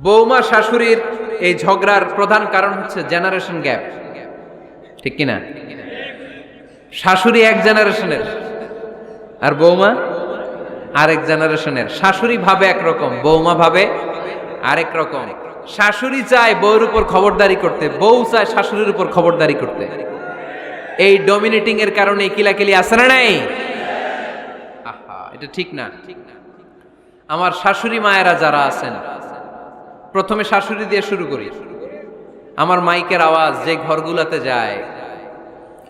বৌমা শাশুড়ির এই ঝগড়ার প্রধান কারণ হচ্ছে জেনারেশন গ্যাপ, ঠিক কিনা? শাশুড়ি এক জেনারেশনের আর বৌমা আরেক জেনারেশনের। শাশুড়ি ভাবে একরকম, বৌমা ভাবে আরেক রকম। শাশুড়ি চায় বউর উপর খবরদারি করতে, বউ চায় শাশুড়ির উপর খবরদারি করতে। এই ডমিনেটিং এর কারণে কিলাকিলি আছে না নাই? আহা, এটা ঠিক না। আমার শাশুড়ি মায়েরা যারা আছেন, প্রথমে শাশুড়ি দিয়ে শুরু করি। আমার মাইকের আওয়াজ যে ঘরগুলোতে যায়,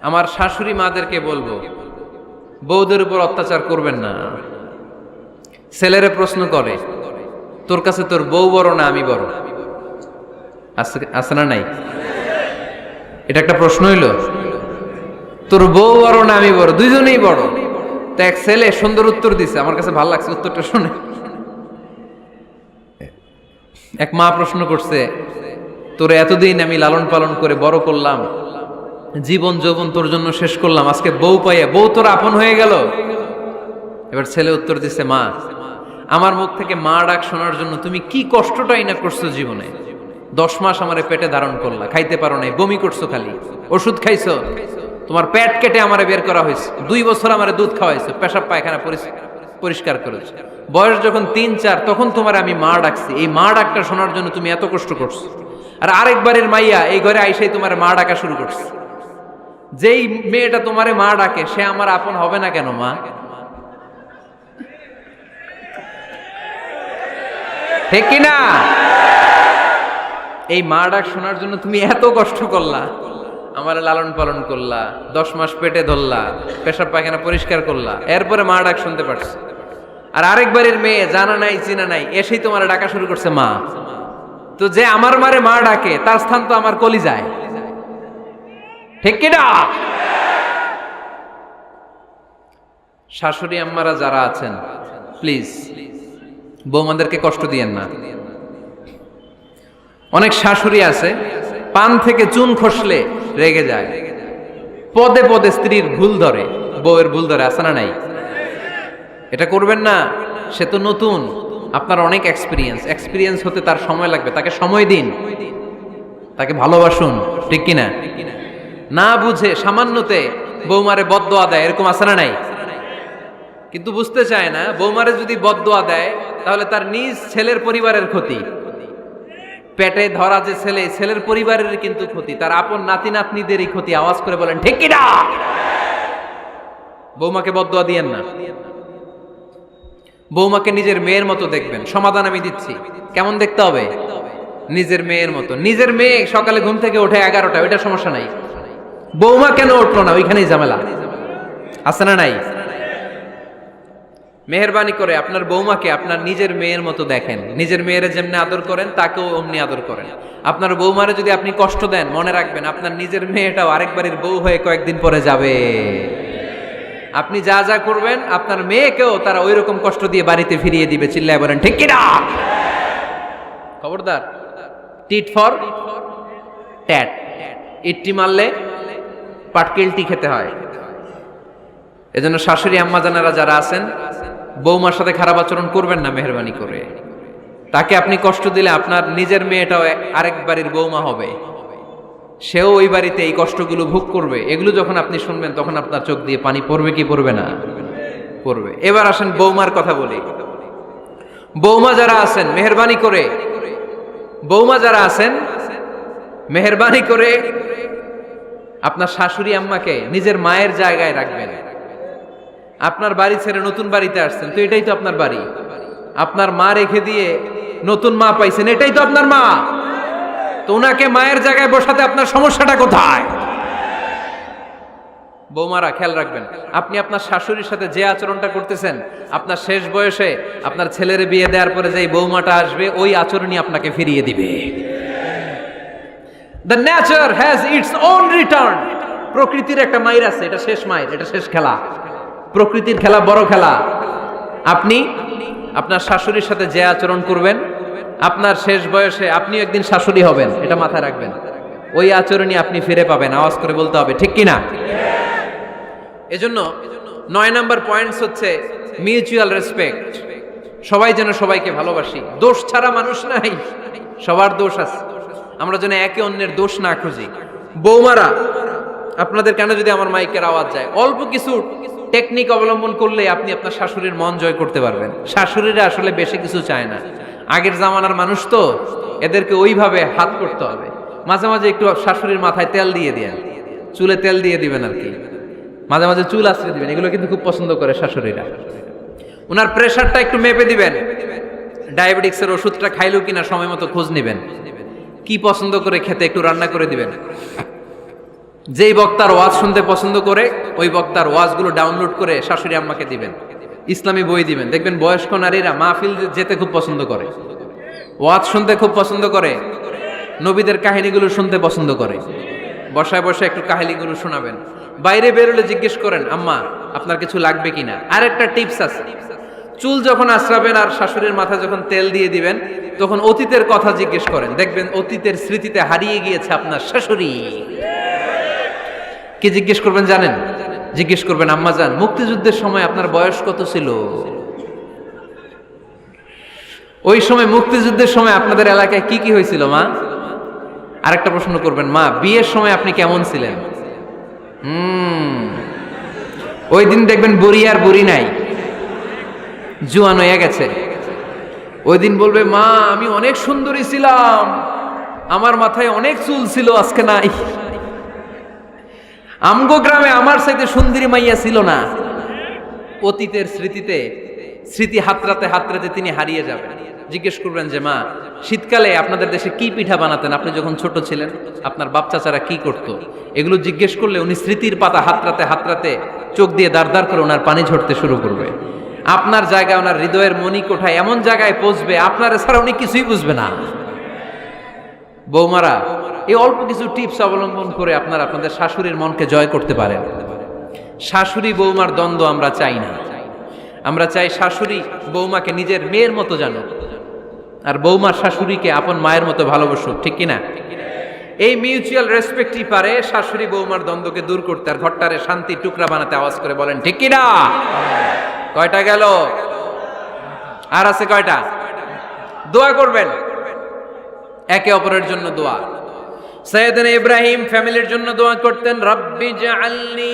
আমার শাশুড়ি মাদেরকে বলবো, বউদের উপর অত্যাচার করবেন না। ছেলেরা প্রশ্ন করে, তোর কাছে তোর বউ বড় না আমি বড়? আছে না নাই? এটা একটা প্রশ্ন হইল। তোর বউ বড় না আমি বড়? দুইজনেই বড়। তো এক ছেলে সুন্দর উত্তর দিছে, আমার কাছে ভালো লাগছে উত্তরটা শুনে। এক মা প্রশ্ন করছে, তোর এতদিন আমি লালন পালন করে বড় করলাম, জীবন যৌবন তোর জন্য শেষ করলাম, আজকে বউ পাইয়া বউ তোর আপন হয়ে গেল? এবার ছেলে উত্তর দিছে, মা, আমার মুখ থেকে মা ডাক শোনার জন্য তুমি কি কষ্টটাই না করছো জীবনে। 10 মাস আমারে পেটে ধারণ করলা, খাইতে পারো নাই, বমি করছো, খালি ওষুধ খাইছো, তোমার পেট কেটে আমারে বের করা হয়েছে, 2 বছর আমারে দুধ খাওয়াইছো, পেশাব পায়খানা পরিষ্কার করেছো। বয়স যখন 3-4 তখন তোমার আমি মা ডাকছি, এই মা ডাকটা শোনার জন্য তুমি এত কষ্ট করছো। আর আরেকবারের মাইয়া এই ঘরে আইসাই তোমার মা ডাকা শুরু করছে। যেই মেয়েটা তোমারে মা ডাকে সে আমার আপন হবে না কেন মা? ঠিক কিনা? এই মা ডাক শোনার জন্য তুমি এত কষ্ট করলা, আমার লালন পালন করলা, 10 মাস পেটে ধরলা, পেশাব পায়খানা পরিষ্কার করলা, এরপরে মা ডাক শুনতে পারছো। আর আরেকবারের মেয়ে জানা নাই চিনা নাই এসেই তোমার ডাকা শুরু করছে মা। তো যে আমার মারে মা ডাকে তার স্থান তো আমার কলিজায়, ঠিক কিনা? শাশুড়ি আম্মারা যারা আছেন, প্লিজ বৌমাদেরকে কষ্ট দিয়েন না। অনেক শাশুড়ি আছে পান থেকে চুন খসলে রেগে যায়, পদে পদে স্ত্রীর ভুল ধরে, বউয়ের ভুল ধরে, আছে না নাই? এটা করবেন না। সে তো নতুন, আপনার অনেক এক্সপিরিয়েন্স হতে তার সময় লাগবে, তাকে সময় দিন, তাকে ভালোবাসুন, ঠিক কিনা? না বুঝে সামান্যতে বৌমারে বদদোয়া দেয়, এরকম আছে না নাই? কিন্তু বুঝতে চায় না, বৌমারে যদি বদদোয়া দেয় তাহলে তার নিজ ছেলের পরিবারের ক্ষতি, পেটে ধরা যে ছেলে, ছেলের পরিবারের কিন্তু ক্ষতি, তার আপন নাতি নাতনিদেরই ক্ষতি। আওয়াজ করে বলেন ঠিক কিনা? বৌমাকে বদদোয়া দিয়েন না। বৌমাকে নিজের মেয়ের মতো দেখবেন। সমাধান আমি দিচ্ছি। কেমন দেখতে হবে? নিজের মেয়ের মতো। নিজের মেয়ে সকালে ঘুম থেকে ওঠে 11টা, ওইটা সমস্যা নাই। বৌমা কেন উঠলো না, ওইখানেই ঝামেলা, আছে না নাই? মেহেরবানি করে আপনার বৌমাকে আপনার নিজের মেয়ের মতো দেখেন। নিজের মেয়েরে যেমনি আদর করেন তাকেও অমনি আদর করেন। আপনার বৌমারে যদি আপনি কষ্ট দেন, মনে রাখবেন আপনার নিজের মেয়েটাও আরেকবারের বউ হয়ে কয়েকদিন পরে যাবে। আপনি যা যা করবেন আপনার মেয়েকেও তারা ওই রকম কষ্ট দিয়ে বাড়িতে ফিরিয়ে দিবে। চিল্লায় বলেন ঠিক কিনা? খবরদার, টিট ফর ট্যাট। ইট্টি মারলে পাটকেলটি খেতে হয়। এজন্য শাশুড়ি আম্মা জানারা যারা আছেন, বৌমার সাথে খারাপ আচরণ করবেন না মেহেরবানি করে। তাকে আপনি কষ্ট দিলে আপনার নিজের মেয়েটাও আরেক বাড়ির বৌমা হবে, সেও ওই বাড়িতে এই কষ্টগুলো ভোগ করবে। এগুলো যখন আপনি শুনবেন তখন আপনার চোখ দিয়ে পানি পড়বে কি পড়বে না? পড়বে। এবার আসেন বৌমার কথা বলি। বৌমা যারা আছেন মেহেরবানি করে, বৌমা যারা আছেন মেহেরবানি করে আপনার শাশুড়ি আম্মাকে নিজের মায়ের জায়গায় রাখবেন। আপনার বাড়ি ছেড়ে নতুন বাড়িতে আসছেন, তো এটাই তো আপনার বাড়ি। আপনার মা রেখে দিয়ে নতুন মা পাইছেন, এটাই তো আপনার মা। তো ওনাকে মায়ের জায়গায় বসাতে আপনার সমস্যাটা কোথায়? বৌমারা খেয়াল রাখবেন, আপনি আপনার শাশুড়ির সাথে যে আচরণটা করতেছেন, আপনার শেষ বয়সে আপনার ছেলের বিয়ে দেওয়ার পরে যে বৌমাটা আসবে ওই আচরণই আপনাকে ফিরিয়ে দিবে। The nature has its own return. প্রকৃতির একটা মাইর আছে, এটা শেষ মাইর, এটা শেষ খেলা। প্রকৃতির খেলা বড় খেলা। আপনি আপনার শাশুড়ির সাথে যে আচরণ করবেন, আপনার শেষ বয়সে আপনি একদিন শাশুড়ি হবেন, এটা মাথায় রাখবেন। ওই আচরণই আপনি ফিরে পাবেন। আওয়াজ করে বলতে হবে ঠিক কিনা? এজন্য 9 নাম্বার পয়েন্টস হচ্ছে মিউচুয়াল রেসপেক্ট। সবাই যেন সবাইকে ভালোবাসি। দোষ ছাড়া মানুষ নাই। সবার দোষ আছে, আমরা যেন একে অন্যের দোষ না খুঁজি। বৌমারা, আপনাদের কেন যদি আমার মাইকের আওয়াজ যায়, অল্প কিছু টেকনিক অবলম্বন করলে আপনি আপনার শাশুড়ির মন জয় করতে পারবেন। শাশুড়িরা আসলে বেশি কিছু চায় না, আগের জামানার মানুষ তো, এদেরকে ওইভাবে হাত করতে হবে। মাঝে মাঝে একটু শাশুড়ির মাথায় তেল দিয়ে দেন, চুলে তেল দিয়ে দিবেন আর কি, মাঝে মাঝে চুল আশ্রয় দিবেন, এগুলো কিন্তু খুব পছন্দ করে শাশুড়িরা। ওনার প্রেশারটা একটু মেপে দিবেন, ডায়াবেটিক্সের ওষুধটা খাইলো কিনা সময় মতো খোঁজ নিবেন, কি পছন্দ করে খেতে একটু রান্না করে দিবেন। যেই বক্তার ওয়াজ শুনতে পছন্দ করে ওই বক্তার ওয়াজগুলো ডাউনলোড করে শাশুড়ি আম্মাকে দিবেন, ইসলামী বই দিবেন। দেখবেন বয়স্ক নারীরা মাহফিল যেতে খুব পছন্দ করে, ওয়াজ শুনতে খুব পছন্দ করে, নবীদের কাহিনীগুলো শুনতে পছন্দ করে। বসায় বসায় একটু কাহিনীগুলো শোনাবেন। বাইরে বেরোলে জিজ্ঞেস করেন, আম্মা আপনার কিছু লাগবে কিনা। আর একটা টিপস আছে, চুল যখন আশ্রাবেন আর শাশুড়ির মাথায় যখন তেল দিয়ে দিবেন, তখন অতীতের কথা জিজ্ঞেস করেন, দেখবেন অতীতের স্মৃতিতে হারিয়ে গিয়েছে আপনার শাশুড়ি। কি জিজ্ঞেস করবেন জানেন? জিজ্ঞেস করবেন, আম্মা জান, মুক্তিযুদ্ধের সময় আপনার বয়স কত ছিল? ওই সময় মুক্তিযুদ্ধের সময় আপনাদের এলাকায় কি কি হয়েছিল মা? আরেকটা প্রশ্ন করবেন, মা বিয়ের সময় আপনি কেমন ছিলেন? ওই দিন দেখবেন বুড়ি আর বুড়ি নাই, জুয়ান হয়ে গেছে। ওই দিন বলবে, মা আমি অনেক সুন্দরী ছিলাম, আমার মাথায় অনেক চুল ছিল, আজকে নাই। আমগো গ্রামে আমার চাইতে সুন্দরী মাইয়া ছিল না। অতীতের স্মৃতিতে, স্মৃতি হাতরাতে হাতরাতে তিনি হারিয়ে যাবেন। জিজ্ঞেস করবেন যে, মা শীতকালে আপনাদের দেশে কি পিঠা বানাতেন আপনি যখন ছোট ছিলেন, আপনার বাপ চাচারা কি করতো? এগুলো জিজ্ঞেস করলে উনি স্মৃতির পাতা হাতরাতে হাতরাতে চোখ দিয়ে দাঁড় দাঁড় করে ওনার পানি ঝরতে শুরু করবে। আপনার জায়গায়, ওনার হৃদয়ের মনি কোঠায় এমন জায়গায় পৌঁছবে, আপনার ছাড়া উনি কিছুই বুঝবে না। বৌমারা, এই অল্প কিছু টিপস অবলম্বন করে আপনারা আপনাদের শাশুড়ির মনকে জয় করতে পারেন। শাশুড়ি বৌমার দ্বন্দ্ব আমরা চাই না, আমরা চাই শাশুড়ি বৌমাকে নিজের মেয়ের মতো জানো, আর বৌমার শাশুড়িকে আপন মায়ের মতো ভালোবাসুক, ঠিক কিনা? এই মিউচুয়াল রেসপেক্টই পারে শাশুড়ি বৌমার দ্বন্দ্বকে দূর করতে, আর ঘরটারে শান্তির টুকরা বানাতে। আওয়াজ করে বলেন ঠিক কিনা? কয়টা গেল? আর আছে কয়টা? দোয়া করবেন একে অপরের জন্য। দোয়া, সাইয়েদনা ইব্রাহিম ফ্যামিলির জন্য দোয়া করতেন, রব্বি জাআলনি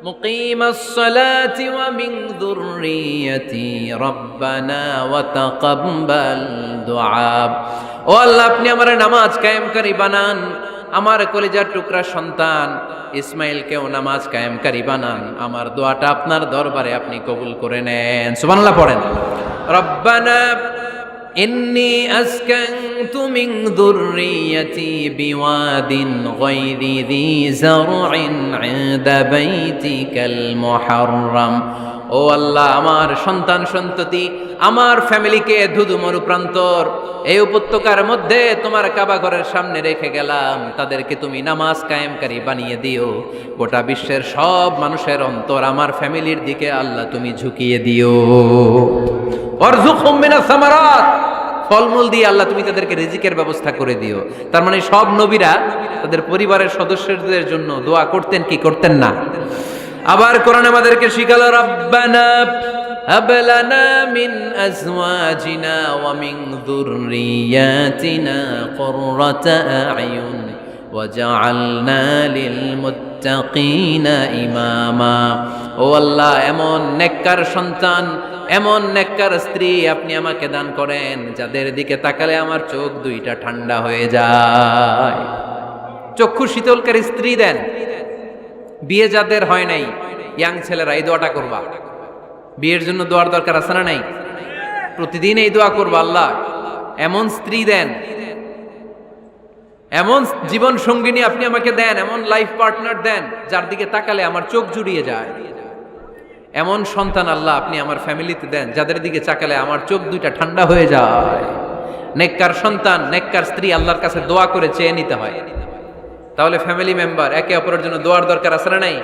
মুকিমাস সালাতি ওয়া মিন যুররিয়াতি রব্বানা ওয়া তাকাব্বাল দুআ। ও আল্লাহ, আপনি আমার নামাজ কায়েমকারী বানান, আমার কলিজার টুকরা সন্তান ইসমাইলকেও নামাজ কায়েমকারী বানান, আমার দোয়াটা আপনার দরবারে আপনি কবুল করে নেন। সুবহানাল্লাহ পড়েন। রব্বানা ইন্নী আসকানতু মিন যুররিয়াতি বিওয়াদিন গায়রি যী যারইন ইনদা বাইতিকাল মুহাররাম। ও আল্লাহ, আমার সন্তান সন্ততি, আমার ফ্যামিলিকে ধুধু মরুপ্রান্তর এই উপত্যকার মধ্যে তোমার কাবা ঘরের সামনে রেখে গেলাম, তাদেরকে তুমি নামাজ কায়েমকারী বানিয়ে দিও। গোটা বিশ্বের সব মানুষের অন্তর আমার ফ্যামিলির দিকে আল্লাহ তুমি ঝুঁকিয়ে দিও। ওয়ারযুকহুম মিনাস সামারাত, ফলমূল দিয়ে আল্লাহ তুমি তাদেরকে রিজিকের ব্যবস্থা করে দিও। তার মানে সব নবীরা তাদের পরিবারের সদস্যদের জন্য দোয়া করতেন কি করতেন না? আবার কোরআন আমাদেরকে শিখালো, রব্বানা হাব লানা মিন আজওয়াজিনা ওয়া মিন যুররিয়াতিনা কুররাতা আ'য়ুন ওয়াজআলনা লিল মুত্তাকিনা ইমামা। ও আল্লাহ, এমন নেককার সন্তান, এমন নেককার স্ত্রী আপনি আমাকে দান করেন যাদের দিকে তাকালে আমার চোখ দুইটা ঠান্ডা হয়ে যায়। চক্ষু শীতলকারী স্ত্রী দেন। বিয়ে যাদের হয় নাই, ইয়াং ছেলেরা এই দোয়াটা করবা। বিয়ের জন্য দোয়ার দরকার আছে না নাই? প্রতিদিন এই দোয়া করবা, আল্লাহ এমন স্ত্রী দেন, এমন জীবন সঙ্গিনী আপনি আমাকে দেন, এমন লাইফ পার্টনার দেন যার দিকে তাকালে আমার চোখ জুড়িয়ে যায়। এমন সন্তান আল্লাহ আপনি আমার ফ্যামিলিতে দেন যাদের দিকে তাকালে আমার চোখ দুইটা ঠান্ডা হয়ে যায়। নেককার সন্তান, নেককার স্ত্রী আল্লাহর কাছে দোয়া করে চেয়ে নিতে হয়। তাহলে ফ্যামিলি মেম্বার একে অপরের জন্য দোয়ার দরকার আছে না নাই?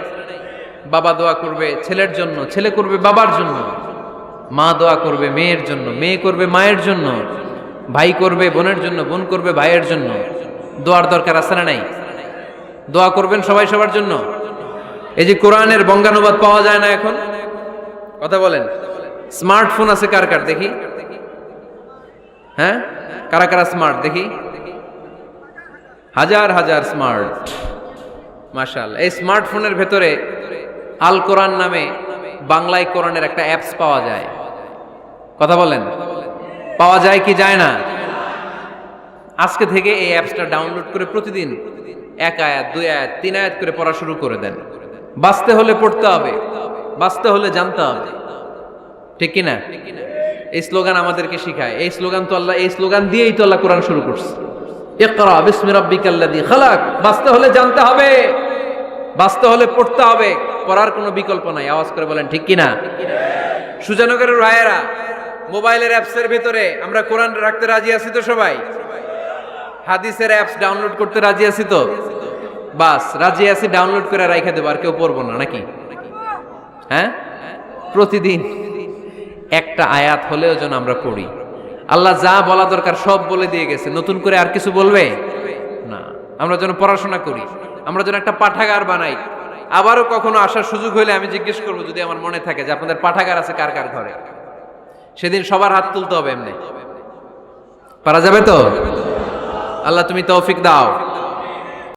বাবা দোয়া করবে ছেলের জন্য, ছেলে করবে বাবার জন্য, মা দোয়া করবে মেয়ের জন্য, মেয়ে করবে মায়ের জন্য, ভাই করবে বোনের জন্য, বোন করবে ভাইয়ের জন্য। দোয়ার দরকার আছে না নাই? দোয়া করবেন সবাই সবার জন্য। এই যে কোরআনের বঙ্গানুবাদ পাওয়া যায় না এখন, কথা বলেন। স্মার্টফোন আছে কার কার দেখি? হ্যাঁ, কারা কারা স্মার্ট দেখি? হাজার হাজার স্মার্ট, মাশাআল্লাহ। এই স্মার্টফোনের ভেতরে আল কোরআন নামে বাংলায় কোরআনের একটা অ্যাপস পাওয়া যায়। কথা বলেন, পাওয়া যায় কি যায় না? আজকে থেকে এই অ্যাপসটা ডাউনলোড করে প্রতিদিন 1 আয়াত 2 আয়াত 3 আয়াত করে পড়া শুরু করে দেন। বাঁচতে হলে পড়তে হবে, বাঁচতে হলে জানতে হবে, ঠিক কি না? এই স্লোগান আমাদেরকে শিখায়। এই স্লোগান তো আল্লাহ, এই স্লোগান দিয়েই তো আল্লাহ কোরআন শুরু করছে, ইকরা বিসমি রাব্বিকাল্লাযী খালাক। বাঁচতে হলে জানতে হবে, বাঁচতে হলে পড়তে হবে, পড়ার কোনো বিকল্প নাই। আওয়াজ করে বলেন ঠিক কি না? সুজানগরের রায়েরা, মোবাইলের অ্যাপসের ভিতরে আমরা কোরআন রাখতে রাজি আছি তো সবাই? হাদিসের অ্যাপস ডাউনলোড করতে রাজি আছি তো? বাস রাজি আছি, ডাউনলোড করে রাইখা দেবো, আর কেউ পড়বো না নাকি? হ্যাঁ, প্রতিদিন একটা আয়াত হলেও যেন আমরা পড়ি। আল্লাহ যা বলা দরকার সব বলে দিয়ে গেছে, নতুন করে আর কিছু বলবে না। আমরা যেন পড়াশোনা করি, আমরা যেন একটা পাঠাগার বানাই। আবারও কখনো আসার সুযোগ হইলে আমি জিজ্ঞেস করবো, যদি আমার মনে থাকে যে আপনাদের পাঠাগার আছে কার কার ঘরে, সেদিন সবার হাত তুলতে হবে। এমনি পারা যাবে তো? আল্লাহ তুমি তৌফিক দাও।